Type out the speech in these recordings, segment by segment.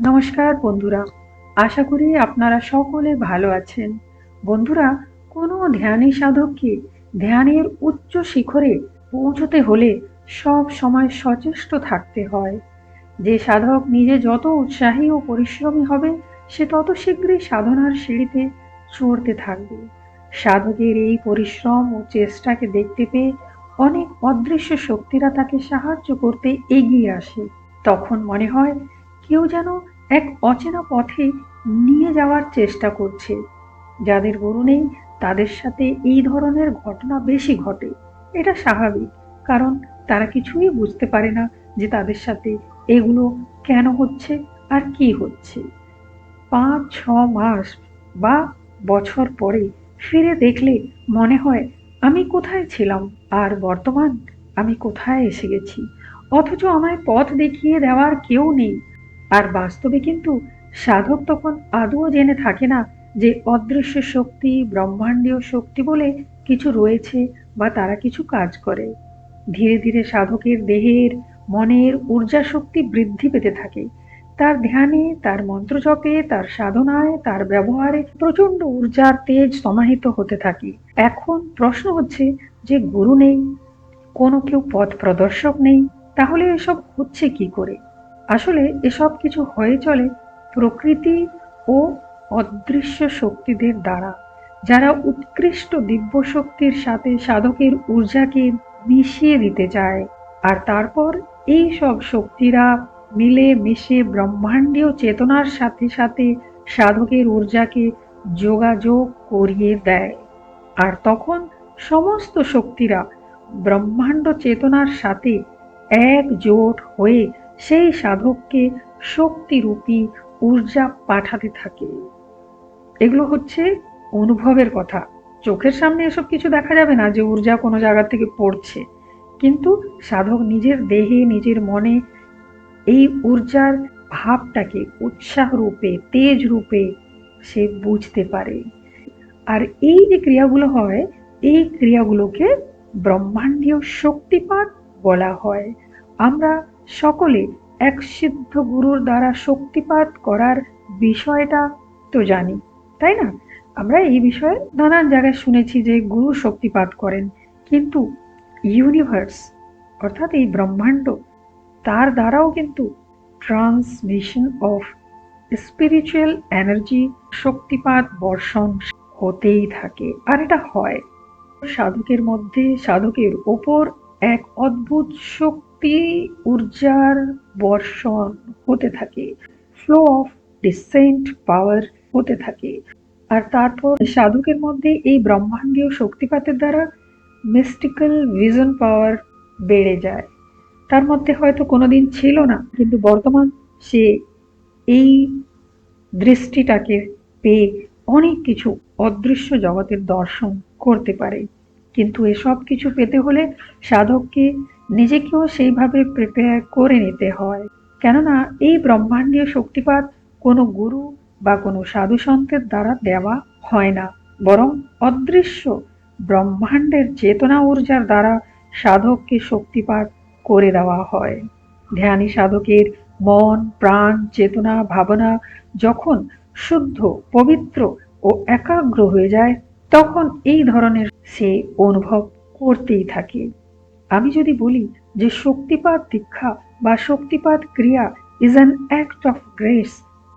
নমস্কার বন্ধুরা, আশা করি আপনারা সকলে ভালো আছেন। বন্ধুরা, কোনো ধ্যানী সাধককে ধ্যানের উচ্চ শিখরে পৌঁছতে হলে সব সময় সচেষ্ট থাকতে হয়। যে সাধক নিজে যত উৎসাহী ও পরিশ্রমী হবে, সে তত শীঘ্রই সাধনার সিঁড়িতে চড়তে থাকবে। সাধকের এই পরিশ্রম ও চেষ্টাকে দেখতে পেয়ে অনেক অদৃশ্য শক্তিরা তাকে সাহায্য করতে এগিয়ে আসে। তখন মনে হয় কেউ যেন এক অচেনা পথে নিয়ে যাওয়ার চেষ্টা করছে। যাদের গুরু নেই তাদের সাথে এই ধরনের ঘটনা বেশি ঘটে। এটা স্বাভাবিক, কারণ তারা কিছুই বুঝতে পারে না যে তাদের সাথে এগুলো কেন হচ্ছে আর কি হচ্ছে। ৫-৬ মাস বা বছর পরে ফিরে দেখলে মনে হয় আমি কোথায় ছিলাম আর বর্তমান আমি কোথায় এসে গেছি, অথচ আমায় পথ দেখিয়ে দেওয়ার কেউ নেই। আর বাস্তবে কিন্তু সাধক তখন আদৌ জেনে থাকে না যে অদৃশ্য শক্তি, ব্রহ্মাণ্ডীয় শক্তি বলে কিছু রয়েছে বা তারা কিছু কাজ করে। ধীরে ধীরে সাধকের দেহের, মনের ঊর্জা শক্তি বৃদ্ধি পেতে থাকে। তার ধ্যানে, তার মন্ত্র জপে, তার সাধনায়, তার ব্যবহারে প্রচন্ড ঊর্জার তেজ সমাহিত হতে থাকে। এখন প্রশ্ন হচ্ছে, যে গুরু নেই, কোনো কেউ পথ প্রদর্শক নেই, তাহলে এসব হচ্ছে কি করে? আসলে এসব কিছু হয়ে চলে প্রকৃতি ও অদৃশ্য শক্তিদের দ্বারা, যারা উৎকৃষ্ট দিব্য শক্তির সাথে সাধকের ঊর্জাকে মিশিয়ে দিতে চায়। আর তারপর এই সব শক্তিরা মিলে মিশে ব্রহ্মাণ্ডীয় চেতনার সাথে সাথে সাধকের ঊর্জাকে যোগাযোগ করিয়ে দেয়। আর তখন সমস্ত শক্তিরা ব্রহ্মাণ্ড চেতনার সাথে একজোট হয়ে সেই সাধককে শক্তিরূপী ঊর্জা পাঠাতে থাকে। এগুলো হচ্ছে অনুভবের কথা। চোখের সামনে এসব কিছু দেখা যাবে না যে ঊর্জা কোনো জায়গা থেকে পড়ছে, কিন্তু সাধক নিজের দেহে, নিজের মনে এই ঊর্জার ভাবটাকে উৎসাহ রূপে, তেজ রূপে সে বুঝতে পারে। আর এই যে ক্রিয়াগুলো হয়, এই ক্রিয়াগুলোকে ব্রহ্মাণ্ডীয় শক্তিপাত বলা হয়। আমরা সকলে এক সিদ্ধ গুরুর দ্বারা শক্তিপাত করার বিষয়টা তো জানি, তাই না? আমরা এই বিষয়ে নানান জায়গায় শুনেছি যে গুরু শক্তিপাত করেন, কিন্তু ইউনিভার্স অর্থাৎ এই ব্রহ্মাণ্ড, তার দ্বারাও কিন্তু ট্রান্সমিশন অফ স্পিরিচুয়াল এনার্জি, শক্তিপাত বর্ষণ হতেই থাকে। আর এটা হয় সাধকের মধ্যে, সাধকের ওপর এক অদ্ভুত শক্তি, ঊর্জার বর্ষণ হতে থাকে, ফ্লো অফ ডিসেন্ট পাওয়ার হতে থাকে। আর তারপর সাধকের মধ্যে এই ব্রহ্মাণ্ডীয় শক্তিপাতের দ্বারা মিস্টিক্যাল ভিশন পাওয়ার বেড়ে যায়। তার মধ্যে হয়তো কোনোদিন ছিল না, কিন্তু বর্তমান সে এই দৃষ্টিটাকে পেয়ে অনেক কিছু অদৃশ্য জগতের দর্শন করতে পারে। কিন্তু এসব কিছু পেতে হলে সাধককে নিজেকেও সেইভাবে প্রিপেয়ার করে নিতে হয়। কেননা এই ব্রহ্মাণ্ডীয় শক্তিপাত কোনো গুরু বা কোনো সাধু সন্তের দ্বারা দেওয়া হয় না, বরং অদৃশ্য ব্রহ্মাণ্ডের চেতনা ঊর্জার দ্বারা সাধককে শক্তিপাত করে দেওয়া হয়। ধ্যানী সাধকের মন, প্রাণ, চেতনা, ভাবনা যখন শুদ্ধ, পবিত্র ও একাগ্র হয়ে যায়, তখন এই ধরনের সে অনুভব করতেই থাকে। আমি যদি বলি যে শক্তিপাত দীক্ষা বা শক্তিপাত ক্রিয়া is an act of grace,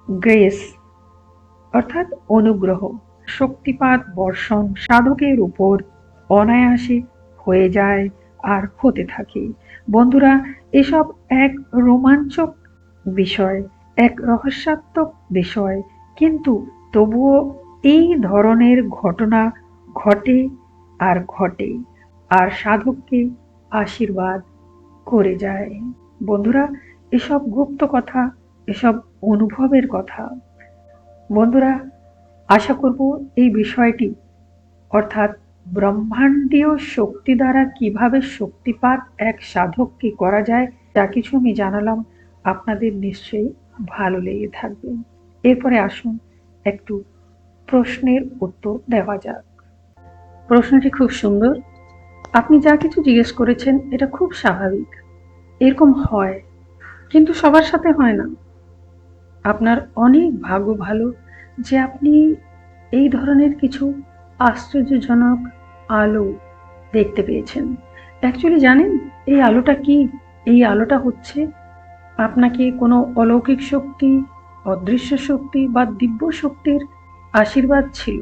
grace অর্থাৎ অনুগ্রহ, শক্তিপাত বর্ষণ সাধকের উপর অনায়াসে হয়ে যায় আর হতে থাকে। বন্ধুরা, এসব এক রোমাঞ্চক বিষয়, এক রহস্যাত্মক বিষয়, কিন্তু তবুও এই ধরনের ঘটনা ঘটে আর ঘটে, আর সাধককে আশীর্বাদ করে যায়। বন্ধুরা, এসব গুপ্ত কথা, এসব অনুভবের কথা। বন্ধুরা, আশা করব এই বিষয়টি, অর্থাৎ ব্রহ্মাণ্ডীয় শক্তি দ্বারা কিভাবে শক্তিপাত এক সাধককে করা যায়, যা কিছু আমি জানালাম, আপনাদের নিশ্চয়ই ভালো লেগে থাকবে। এরপরে আসুন একটু প্রশ্নের উত্তর দেওয়া যাক। প্রশ্নটি খুব সুন্দর। আপনি যা কিছু জিজ্ঞেস করেছেন এটা খুব স্বাভাবিক। এরকম হয়, কিন্তু সবার সাথে হয় না। আপনার অনেক ভাগ্য ভালো যে আপনি এই ধরনের কিছু আশ্চর্যজনক আলো দেখতে পেয়েছেন। অ্যাকচুয়ালি জানেন এই আলোটা কি? এই আলোটা হচ্ছে আপনাকে কোনো অলৌকিক শক্তি, অদৃশ্য শক্তি বা দিব্য শক্তির আশীর্বাদ ছিল।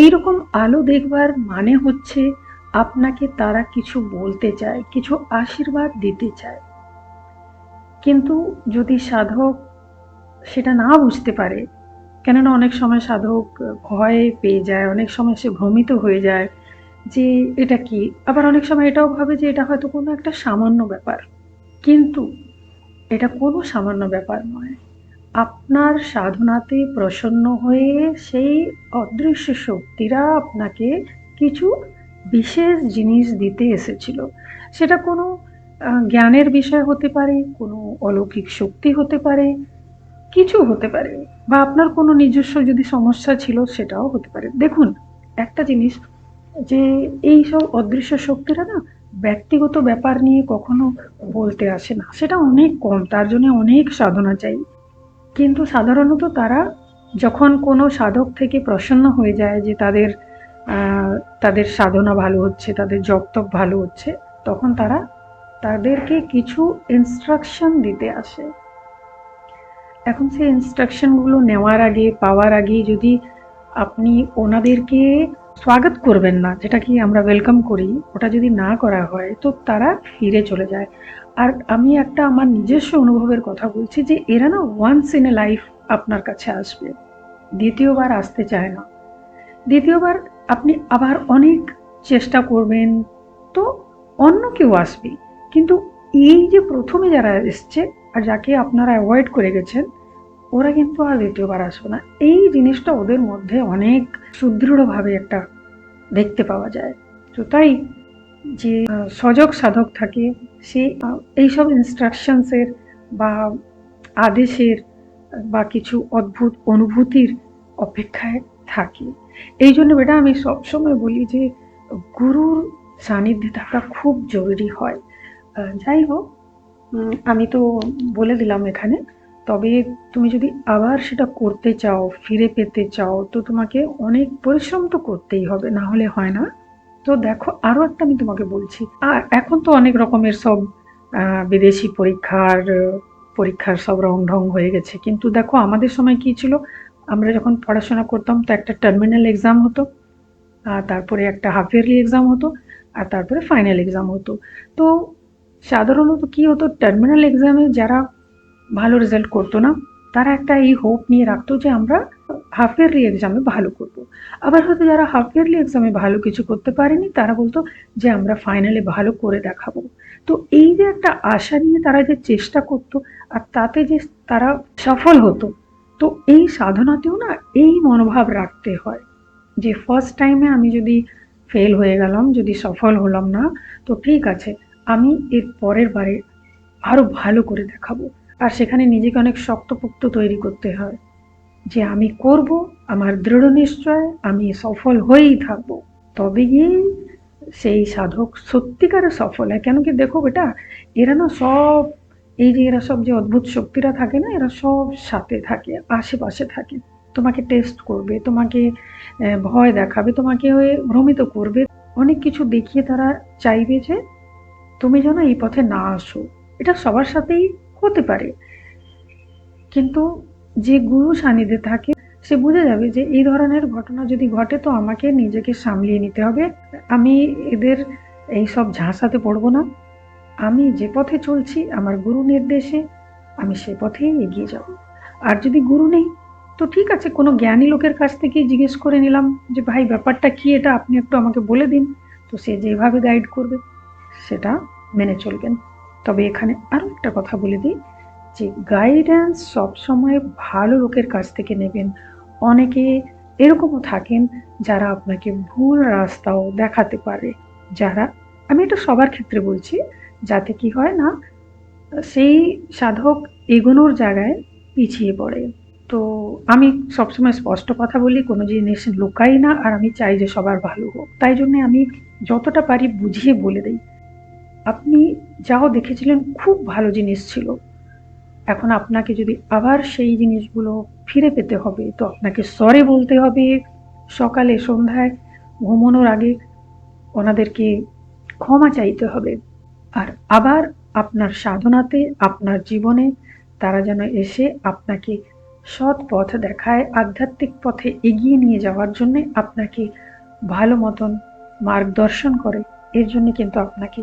এইরকম আলো দেখবার মানে হচ্ছে আপনাকে তারা কিছু বলতে চায়, কিছু আশীর্বাদ দিতে চায়। কিন্তু যদি সাধক সেটা না বুঝতে পারে, কেননা অনেক সময় সাধক ভয় পেয়ে যায়, অনেক সময় সে ভ্রমিত হয়ে যায় যে এটা কি, আবার অনেক সময় এটাও ভাবে যে এটা হয়তো কোনো একটা সামান্য ব্যাপার। কিন্তু এটা কোনো সামান্য ব্যাপার নয়। আপনার সাধনাতে প্রসন্ন হয়ে সেই অদৃশ্য শক্তিরা আপনাকে কিছু বিশেষ জিনিস দিতে এসেছিল। সেটা কোনো জ্ঞানের বিষয় হতে পারে, কোনো অলৌকিক শক্তি হতে পারে, কিছু হতে পারে, বা আপনার কোনো নিজস্ব যদি সমস্যা ছিল সেটাও হতে পারে। দেখুন, একটা জিনিস যে এই সব অদৃশ্য শক্তিরা না ব্যক্তিগত ব্যাপার নিয়ে কখনো বলতে আসে না, সেটা অনেক কম, তার জন্য অনেক সাধনা চাই। কিন্তু সাধারণত তারা যখন কোনো সাধক থেকে প্রসন্ন হয়ে যায় যে তাদের সাধনা ভালো হচ্ছে, তাদের জপ তপ ভালো হচ্ছে, তখন তারা তাদেরকে কিছু ইনস্ট্রাকশন দিতে আসে। এখন সেই ইনস্ট্রাকশনগুলো নেওয়ার আগে, পাওয়ার আগে যদি আপনি ওনাদেরকে স্বাগত করবেন না, যেটা কি আমরা ওয়েলকাম করি, ওটা যদি না করা হয় তো তারা ফিরে চলে যায়। আর আমি একটা আমার নিজস্ব অনুভবের কথা বলছি যে এরা না ওয়ান্স ইন এ লাইফ আপনার কাছে আসবে, দ্বিতীয়বার আসতে চায় না। দ্বিতীয়বার আপনি আবার অনেক চেষ্টা করবেন তো অন্য কেউ আসবে, কিন্তু এই যে প্রথমে যারা এসছে আর যাকে আপনারা অ্যাভয়েড করে গেছেন, ওরা কিন্তু আর দ্বিতীয়বার আসবে না। এই জিনিসটা ওদের মধ্যে অনেক সুদৃঢ়ভাবে একটা দেখতে পাওয়া যায়। তো তাই যে সজগ সাধক থাকে সে এইসব ইনস্ট্রাকশনসের বা আদেশের বা কিছু অদ্ভুত অনুভূতির অপেক্ষায় থাকে। এই জন্য বেটা আমি সবসময় বলি যে গুরুর সান্নিধ্যে থাকা খুব জরুরি হয়। যাই হোক, আমি তো বলে দিলাম এখানে। তবে তুমি যদি আবার সেটা করতে চাও, ফিরে পেতে চাও, তো তোমাকে অনেক পরিশ্রম তো করতেই হবে, না হলে হয় না। তো দেখো, আরো একটা আমি তোমাকে বলছি। আর এখন তো অনেক রকমের সব বিদেশি পরীক্ষার সব রং ঢং হয়ে গেছে, কিন্তু দেখো আমাদের সময় কি ছিল, আমরা যখন পড়াশোনা করতাম তো একটা টার্মিনাল এক্সাম হতো, আর তারপরে একটা হাফ ইয়ারলি এক্সাম হতো, আর তারপরে ফাইনাল এক্সাম হতো। তো সাধারণত কি হতো, টার্মিনাল এক্সামে যারা ভালো রেজাল্ট করতো না, তারা একটা এই হোপ নিয়ে রাখতো যে আমরা হাফ ইয়ারলি এক্সামে ভালো করব। আবার হয়তো যারা হাফ ইয়ারলি এক্সামে ভালো কিছু করতে পারেনি, তারা বলতো যে আমরা ফাইনালে ভালো করে দেখাবো। তো এই যে একটা আশা নিয়ে তারা যে চেষ্টা করতো, আর তাতে যে তারা সফল হতো, তো এই সাধনাতেও না এই মনোভাব রাখতে হয় যে ফার্স্ট টাইমে আমি যদি ফেল হয়ে গেলাম, যদি সফল হলাম না, তো ঠিক আছে, আমি এর পরের বারে আরো ভালো করে দেখাবো। আর সেখানে নিজেকে অনেক শক্তপোক্ত তৈরি করতে হয় যে আমি করব, আমার দৃঢ় নিশ্চয়, আমি সফল হয়েই থাকবো। তবে গিয়ে সেই সাধক সত্যিকারে সফল হয়। কেন কি দেখো বেটা, এরা না সব, এই যে এরা সব যে অদ্ভুত শক্তিরা থাকে না, এরা সব সাথে থাকে, আশেপাশে থাকে, তোমাকে টেস্ট করবে, তোমাকে ভয় দেখাবে, তোমাকে ওই ভ্রমিত করবে, অনেক কিছু দেখিয়ে তারা চাইবে যে তুমি যেন এই পথে না আসো। এটা সবার সাথেই হতে পারে, কিন্তু যে গুরু সান্নিধ্যে থাকে সে বুঝে যাবে যে এই ধরনের ঘটনা যদি ঘটে তো আমাকে নিজেকে সামলিয়ে নিতে হবে। আমি এদের এই সব ঝাঁসাতে পড়বো না। আমি যে পথে চলছি আমার গুরু নির্দেশে, আমি সে পথেই এগিয়ে যাব। আর যদি গুরু নেই, তো ঠিক আছে, কোনো জ্ঞানী লোকের কাছ থেকে জিজ্ঞেস করে নিলাম যে ভাই ব্যাপারটা কি, এটা আপনি একটু আমাকে বলে দিন। তো সে যেভাবে গাইড করবে সেটা মেনে চলবেন। তবে এখানে আরো একটা কথা বলে দিই যে গাইডেন্স সবসময় ভালো লোকের কাছ থেকে নেবেন। অনেকে এরকমও থাকেন যারা আপনাকে ভুল রাস্তাও দেখাতে পারে, যারা, আমি এটা সবার ক্ষেত্রে বলছি, যাতে কি হয় না সেই সাধক এগোনোর জায়গায় পিছিয়ে পড়ে। তো আমি সবসময় স্পষ্ট কথা বলি, কোনো জিনিস লুকাই না, আর আমি চাই যে সবার ভালো হোক, তাই জন্য আমি যতটা পারি বুঝিয়ে বলে দিই। আপনি যাও দেখেছিলেন খুব ভালো জিনিস ছিল, এখন আপনাকে যদি আবার সেই জিনিসগুলো ফিরে পেতে হবে, তো আপনাকে সরি বলতে হবে, সকালে সন্ধ্যায় ঘুমানোর আগে ওনাদেরকে ক্ষমা চাইতে হবে। আর আবার আপনার সাধনাতে, আপনার জীবনে তারা যেন এসে আপনাকে সৎ পথ দেখায়, আধ্যাত্মিক পথে এগিয়ে নিয়ে যাওয়ার জন্য আপনাকে ভালো মতন মার্গদর্শন করে। এর জন্য কিন্তু আপনাকে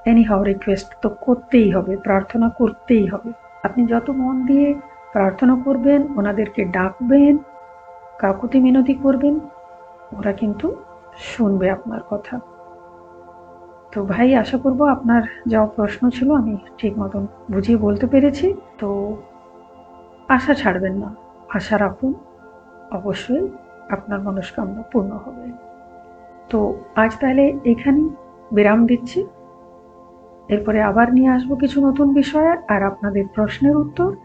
এনিহাউ রিকোয়েস্ট তো করতেই হবে, প্রার্থনা করতেই হবে। আপনি যত মন দিয়ে প্রার্থনা করবেন, ওনাদেরকে ডাকবেন, কাকুতি মিনতি করবেন, ওরা কিন্তু শুনবে আপনার কথা। তো ভাই, আশা করব আপনার যা প্রশ্ন ছিল আমি ঠিক মতন বুঝিয়ে বলতে পেরেছি। তো আশা ছাড়বেন না, আশা রাখুন, অবশ্যই আপনার মনস্কামনা পূর্ণ হবে। তো আজ তাহলে এখানেই বিরাম দিচ্ছি। এরপরে আবার নিয়ে আসবো কিছু নতুন বিষয়ে আর আপনাদের প্রশ্নের উত্তর।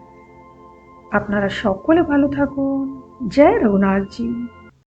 আপনারা সকলে ভালো থাকুন। জয় রঘুনাথজি।